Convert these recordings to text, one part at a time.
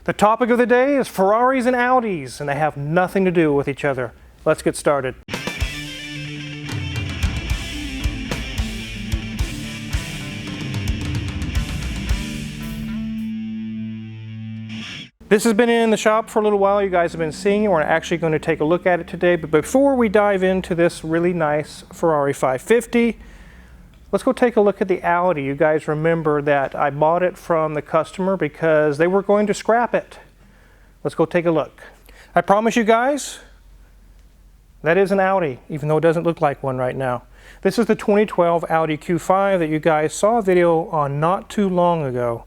The topic of the day is Ferraris and Audis, and they have nothing to do with each other. Let's get started. This has been in the shop for a little while. You guys have been seeing it. We're actually going to take a look at it today. But before we dive into this really nice Ferrari 550, let's go take a look at the Audi. You guys remember that I bought it from the customer because they were going to scrap it. Let's go take a look. I promise you guys, that is an Audi, even though it doesn't look like one right now. This is the 2012 Audi Q5 that you guys saw a video on not too long ago,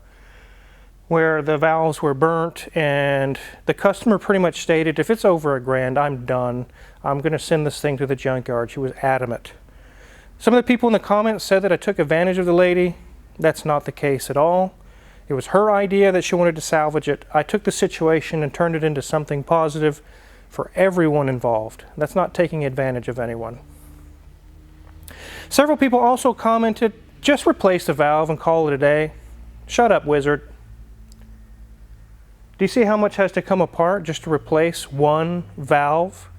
where the valves were burnt and the customer pretty much stated, if it's over $1,000, I'm done. I'm going to send this thing to the junkyard. She was adamant. Some of the people in the comments said that I took advantage of the lady. That's not the case at all. It was her idea that she wanted to salvage it. I took the situation and turned it into something positive for everyone involved. That's not taking advantage of anyone. Several people also commented, just replace the valve and call it a day. Shut up, wizard. Do you see how much has to come apart just to replace one valve?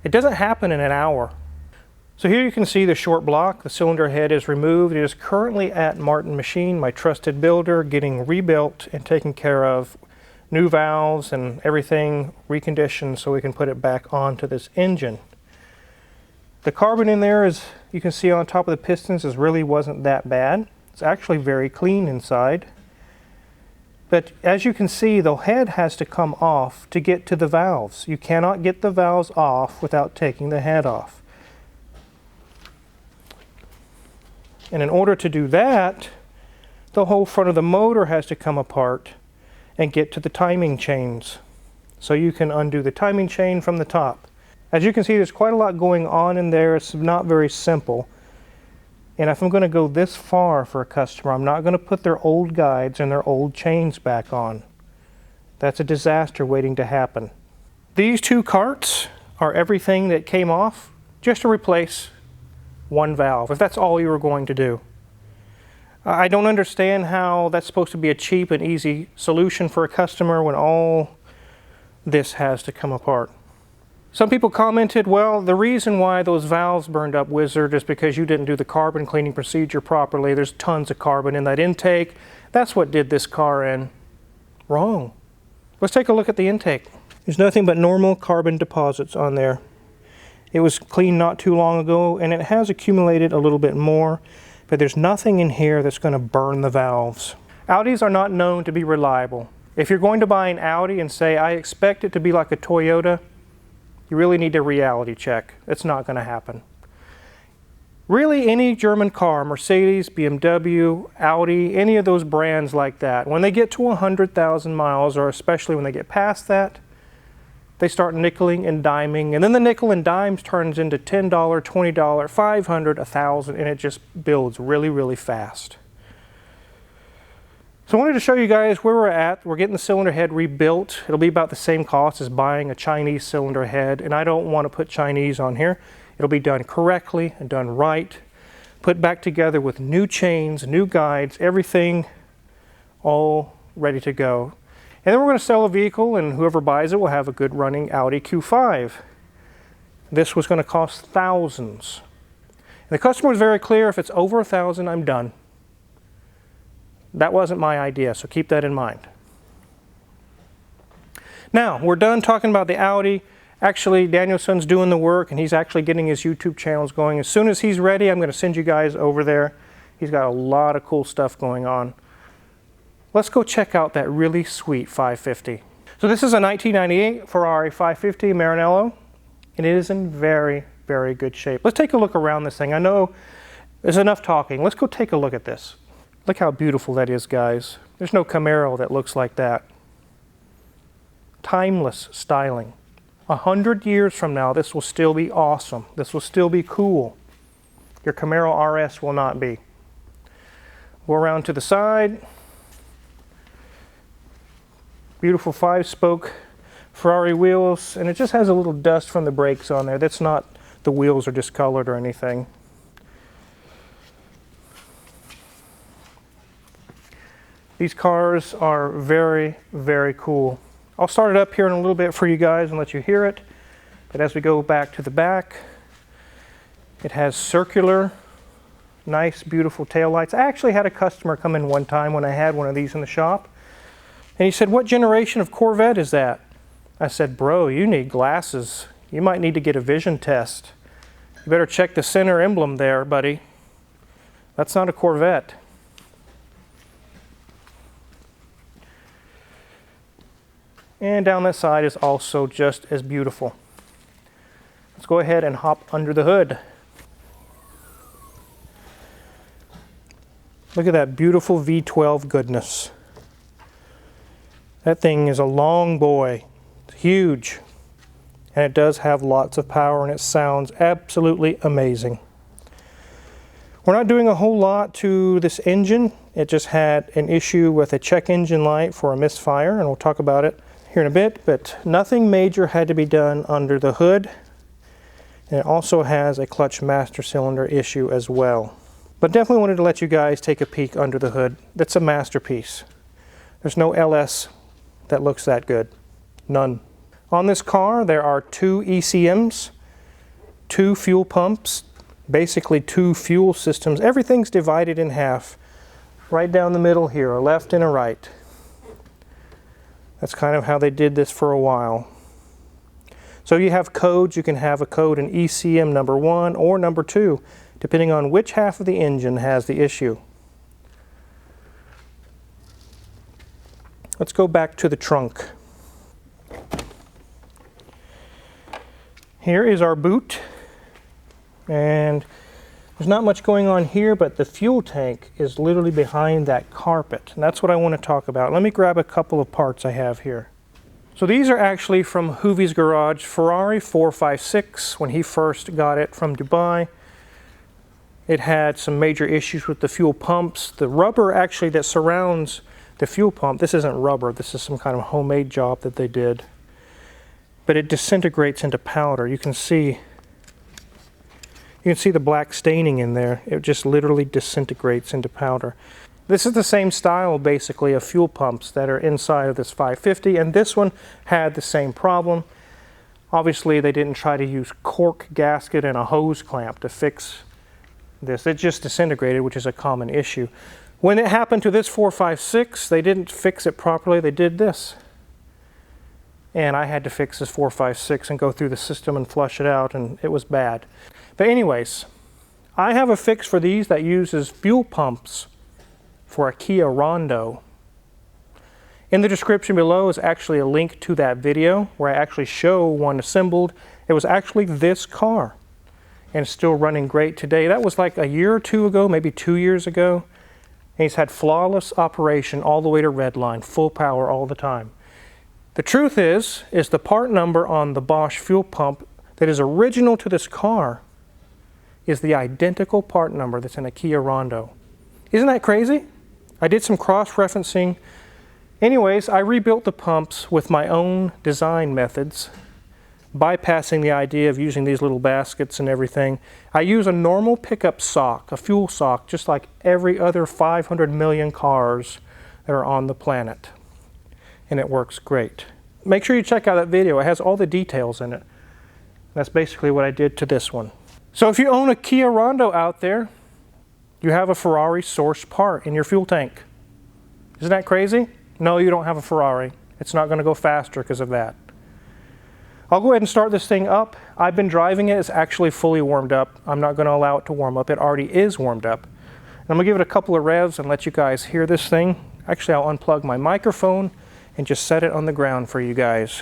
It doesn't happen in an hour. So here you can see the short block. The cylinder head is removed. It is currently at Martin Machine, my trusted builder, getting rebuilt and taken care of. New valves and everything reconditioned so we can put it back onto this engine. The carbon in there, as you can see on top of the pistons, really wasn't that bad. It's actually very clean inside. But as you can see, the head has to come off to get to the valves. You cannot get the valves off without taking the head off. And in order to do that, the whole front of the motor has to come apart and get to the timing chains. So you can undo the timing chain from the top. As you can see, there's quite a lot going on in there. It's not very simple. And if I'm going to go this far for a customer, I'm not going to put their old guides and their old chains back on. That's a disaster waiting to happen. These two carts are everything that came off just to replace one valve, if that's all you were going to do. I don't understand how that's supposed to be a cheap and easy solution for a customer when all this has to come apart. Some people commented, well, the reason why those valves burned up, wizard, is because you didn't do the carbon cleaning procedure properly. There's tons of carbon in that intake. That's what did this car in. Wrong. Let's take a look at the intake. There's nothing but normal carbon deposits on there. It was cleaned not too long ago, and it has accumulated a little bit more, but there's nothing in here that's going to burn the valves. Audis are not known to be reliable. If you're going to buy an Audi and say, I expect it to be like a Toyota, you really need a reality check. It's not going to happen. Really, any German car, Mercedes, BMW, Audi, any of those brands like that, when they get to 100,000 miles, or especially when they get past that, they start nickeling and diming, and then the nickel and dimes turns into $10, $20, $500, $1,000, and it just builds really, really fast. So I wanted to show you guys where we're at. We're getting the cylinder head rebuilt. It'll be about the same cost as buying a Chinese cylinder head, and I don't want to put Chinese on here. It'll be done correctly and done right, put back together with new chains, new guides, everything all ready to go. And then we're going to sell a vehicle, and whoever buys it will have a good running Audi Q5. This was going to cost thousands. And the customer was very clear, if it's over $1,000, I'm done. That wasn't my idea, so keep that in mind. Now, we're done talking about the Audi. Actually, Danielson's doing the work, and he's actually getting his YouTube channels going. As soon as he's ready, I'm going to send you guys over there. He's got a lot of cool stuff going on. Let's go check out that really sweet 550. So this is a 1998 Ferrari 550 Maranello, and it is in very, very good shape. Let's take a look around this thing. I know there's enough talking. Let's go take a look at this. Look how beautiful that is, guys. There's no Camaro that looks like that. Timeless styling. 100 years from now, this will still be awesome. This will still be cool. Your Camaro RS will not be. Go around to the side. Beautiful 5-spoke Ferrari wheels, and it just has a little dust from the brakes on there. That's not, the wheels are discolored or anything. These cars are very, very cool. I'll start it up here in a little bit for you guys and let you hear it. But as we go back to the back, it has circular, nice, beautiful taillights. I actually had a customer come in one time when I had one of these in the shop. And he said, "What generation of Corvette is that?" I said, "Bro, you need glasses. You might need to get a vision test. You better check the center emblem there, buddy. That's not a Corvette." And down that side is also just as beautiful. Let's go ahead and hop under the hood. Look at that beautiful V12 goodness. That thing is a long boy. It's huge. And it does have lots of power, and it sounds absolutely amazing. We're not doing a whole lot to this engine. It just had an issue with a check engine light for a misfire, and we'll talk about it here in a bit, but nothing major had to be done under the hood. And it also has a clutch master cylinder issue as well. But definitely wanted to let you guys take a peek under the hood. That's a masterpiece. There's no LS that looks that good. None. On this car, there are 2 ECMs, 2 fuel pumps, basically 2 fuel systems. Everything's divided in half, right down the middle here, a left and a right. That's kind of how they did this for a while. So you have codes. You can have a code in ECM number 1 or number 2, depending on which half of the engine has the issue. Let's go back to the trunk. Here is our boot, and there's not much going on here, but the fuel tank is literally behind that carpet, and that's what I want to talk about. Let me grab a couple of parts I have here. So these are actually from Hoovie's garage, Ferrari 456. When he first got it from Dubai, it had some major issues with the fuel pumps. The rubber actually that surrounds the fuel pump, this isn't rubber, this is some kind of homemade job that they did. But it disintegrates into powder. You can see the black staining in there. It just literally disintegrates into powder. This is the same style, basically, of fuel pumps that are inside of this 550, and this one had the same problem. Obviously, they didn't try to use cork gasket and a hose clamp to fix this. It just disintegrated, which is a common issue. When it happened to this 456, they didn't fix it properly. They did this. And I had to fix this 456 and go through the system and flush it out, and it was bad. But anyways, I have a fix for these that uses fuel pumps for a Kia Rondo. In the description below is actually a link to that video where I actually show one assembled. It was actually this car, and it's still running great today. That was like a year or 2 ago, maybe 2 years ago. And he's had flawless operation all the way to redline, full power all the time. The truth is the part number on the Bosch fuel pump that is original to this car is the identical part number that's in a Kia Rondo. Isn't that crazy? I did some cross-referencing. Anyways, I rebuilt the pumps with my own design methods, bypassing the idea of using these little baskets and everything. I use a normal pickup sock, a fuel sock, just like every other 500 million cars that are on the planet. And it works great. Make sure you check out that video. It has all the details in it. That's basically what I did to this one. So if you own a Kia Rondo out there, you have a Ferrari sourced part in your fuel tank. Isn't that crazy? No, you don't have a Ferrari. It's not going to go faster because of that. I'll go ahead and start this thing up. I've been driving it. It's actually fully warmed up. I'm not going to allow it to warm up. It already is warmed up. And I'm going to give it a couple of revs and let you guys hear this thing. Actually, I'll unplug my microphone and just set it on the ground for you guys.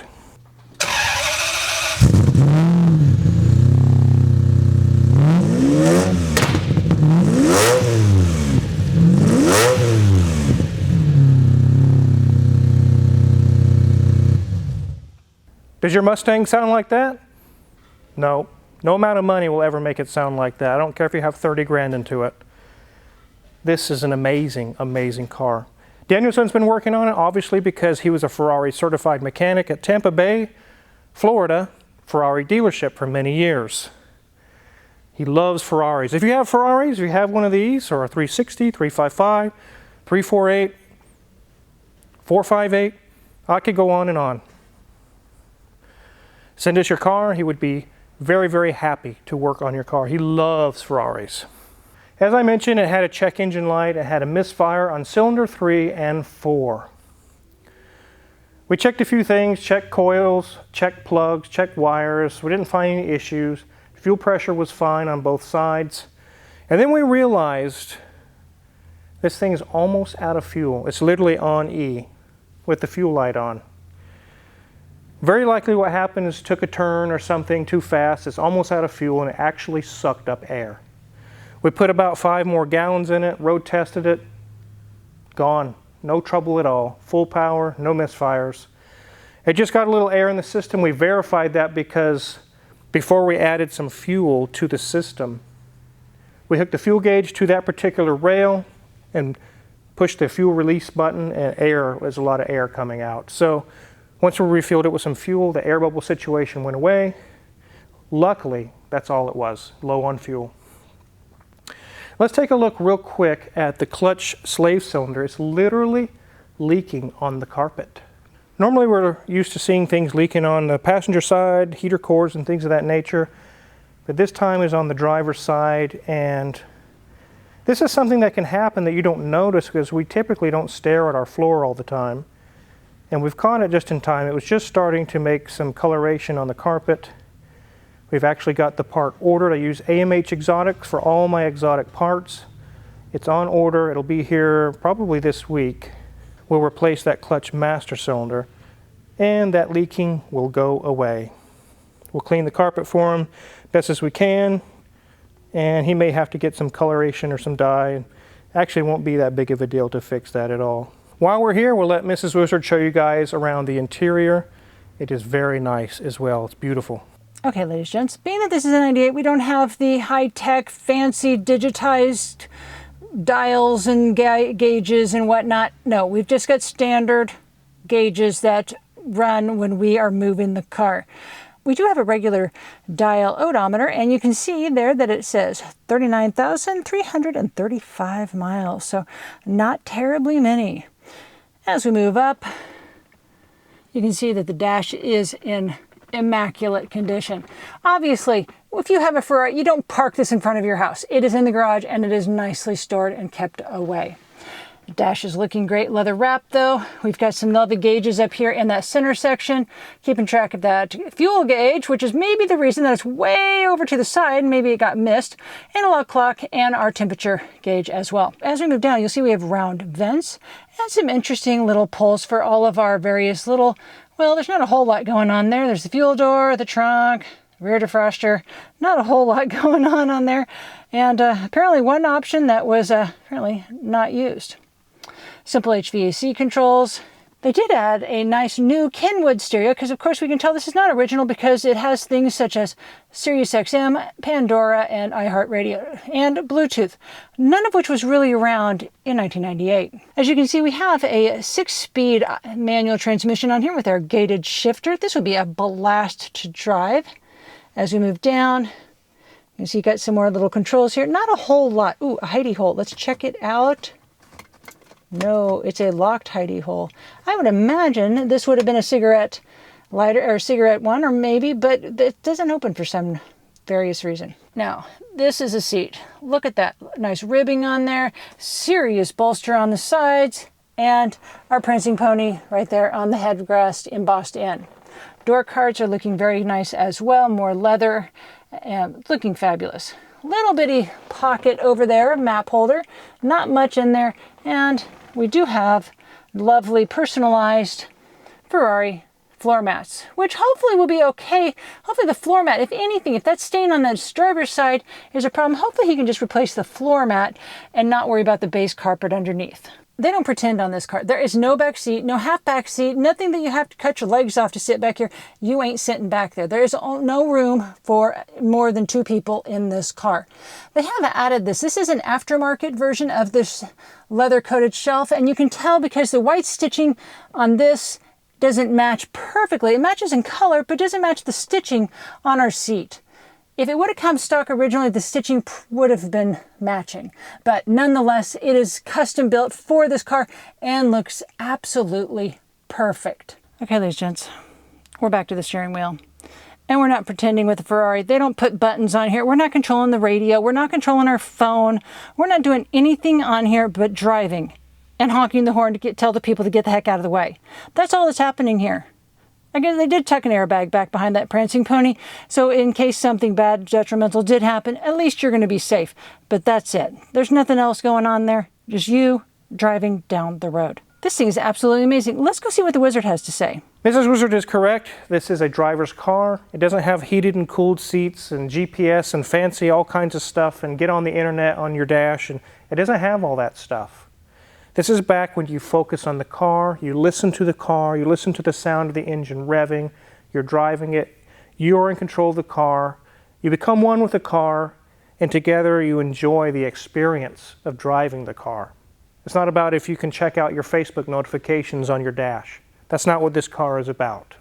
Does your Mustang sound like that? No. No amount of money will ever make it sound like that. I don't care if you have 30 grand into it. This is an amazing, amazing car. Danielson's been working on it, obviously, because he was a Ferrari certified mechanic at Tampa Bay, Florida, Ferrari dealership for many years. He loves Ferraris. If you have Ferraris, if you have one of these, or a 360, 355, 348, 458, I could go on and on. Send us your car. He would be very, very happy to work on your car. He loves Ferraris. As I mentioned, it had a check engine light. It had a misfire on cylinder 3 and 4. We checked a few things, checked coils, checked plugs, checked wires. We didn't find any issues. Fuel pressure was fine on both sides. And then we realized this thing is almost out of fuel. It's literally on E with the fuel light on. Very likely what happened is took a turn or something too fast. It's almost out of fuel and it actually sucked up air. We put about 5 more gallons in it, road tested it, gone. No trouble at all. Full power, no misfires. It just got a little air in the system. We verified that because before we added some fuel to the system, we hooked the fuel gauge to that particular rail and pushed the fuel release button, and there's a lot of air coming out. So once we refilled it with some fuel, the air bubble situation went away. Luckily, that's all it was, low on fuel. Let's take a look real quick at the clutch slave cylinder. It's literally leaking on the carpet. Normally we're used to seeing things leaking on the passenger side, heater cores and things of that nature, but this time is on the driver's side, and this is something that can happen that you don't notice because we typically don't stare at our floor all the time. And we've caught it just in time. It was just starting to make some coloration on the carpet. We've actually got the part ordered. I use AMH Exotics for all my exotic parts. It's on order. It'll be here probably this week. We'll replace that clutch master cylinder and that leaking will go away. We'll clean the carpet for him best as we can, and he may have to get some coloration or some dye. Actually, it won't be that big of a deal to fix that at all. While we're here, we'll let Mrs. Wizard show you guys around the interior. It is very nice as well. It's beautiful. Okay, ladies and gents, being that this is a 98, we don't have the high-tech, fancy, digitized dials and gauges and whatnot. No, we've just got standard gauges that run when we are moving the car. We do have a regular dial odometer, and you can see there that it says 39,335 miles, so not terribly many. As we move up, you can see that the dash is in immaculate condition. Obviously, if you have a Ferrari, you don't park this in front of your house. It is in the garage and it is nicely stored and kept away. The dash is looking great, leather wrapped though. We've got some leather gauges up here in that center section, keeping track of that fuel gauge, which is maybe the reason that it's way over to the side. Maybe it got missed. Analog clock and our temperature gauge as well. As we move down, you'll see we have round vents and some interesting little pulls for all of our various little, well, there's not a whole lot going on there. There's the fuel door, the trunk, rear defroster, not a whole lot going on there. And apparently one option that was apparently not used. Simple HVAC controls. They did add a nice new Kenwood stereo because of course we can tell this is not original because it has things such as Sirius XM, Pandora, and iHeartRadio, and Bluetooth, none of which was really around in 1998. As you can see, we have a 6-speed manual transmission on here with our gated shifter. This would be a blast to drive. As we move down, you can see you got some more little controls here. Not a whole lot. Ooh, a hidey hole. Let's check it out. No, it's a locked hidey hole. I would imagine this would have been a cigarette lighter or cigarette one, or maybe, but it doesn't open for some various reason. Now, this is a seat. Look at that nice ribbing on there, serious bolster on the sides, and our prancing pony right there on the headrest embossed in. Door cards are looking very nice as well, more leather, and looking fabulous. Little bitty pocket over there, map holder, not much in there, and we do have lovely personalized Ferrari floor mats, which hopefully will be okay. Hopefully the floor mat, if anything, if that stain on the driver's side is a problem, hopefully he can just replace the floor mat and not worry about the base carpet underneath. They don't pretend on this car. There is no back seat, no half back seat, nothing that you have to cut your legs off to sit back here. You ain't sitting back there. There is no room for more than 2 people in this car. They have added this. This is an aftermarket version of this leather-coated shelf, and you can tell because the white stitching on this doesn't match perfectly. It matches in color, but doesn't match the stitching on our seat. If it would have come stock originally, the stitching would have been matching. But nonetheless, it is custom built for this car and looks absolutely perfect. Okay, ladies and gents, we're back to the steering wheel. And we're not pretending with the Ferrari. They don't put buttons on here. We're not controlling the radio. We're not controlling our phone. We're not doing anything on here but driving and honking the horn to tell the people to get the heck out of the way. That's all that's happening here. Again, they did tuck an airbag back behind that prancing pony, so in case something bad, detrimental did happen, at least you're going to be safe. But that's it. There's nothing else going on there. Just you driving down the road. This thing is absolutely amazing. Let's go see what the Wizard has to say. Mrs. Wizard is correct. This is a driver's car. It doesn't have heated and cooled seats and GPS and fancy all kinds of stuff and get on the internet on your dash, and it doesn't have all that stuff. This is back when you focus on the car, you listen to the car, you listen to the sound of the engine revving, you're driving it, you're in control of the car, you become one with the car, and together you enjoy the experience of driving the car. It's not about if you can check out your Facebook notifications on your dash. That's not what this car is about.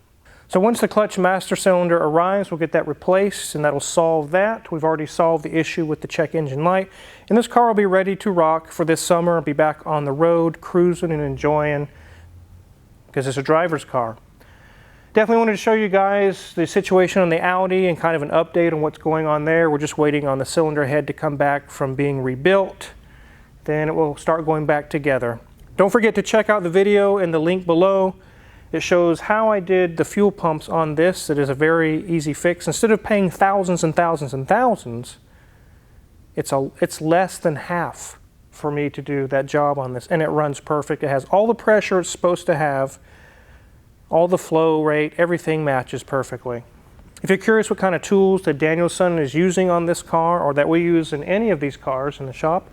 So once the clutch master cylinder arrives, we'll get that replaced, and that'll solve that. We've already solved the issue with the check engine light, and this car will be ready to rock for this summer and be back on the road, cruising and enjoying, because it's a driver's car. Definitely wanted to show you guys the situation on the Audi and kind of an update on what's going on there. We're just waiting on the cylinder head to come back from being rebuilt. Then it will start going back together. Don't forget to check out the video in the link below. It shows how I did the fuel pumps on this. It is a very easy fix. Instead of paying thousands and thousands and thousands, it's less than half for me to do that job on this, and it runs perfect. It has all the pressure it's supposed to have, all the flow rate, everything matches perfectly. If you're curious what kind of tools that Danielson is using on this car, or that we use in any of these cars in the shop,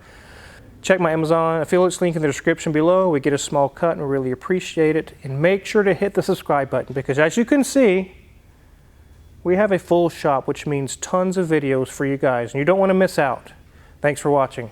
check my Amazon affiliates link in the description below. We get a small cut and we really appreciate it. And make sure to hit the subscribe button, because as you can see, we have a full shop, which means tons of videos for you guys, and you don't want to miss out. Thanks for watching.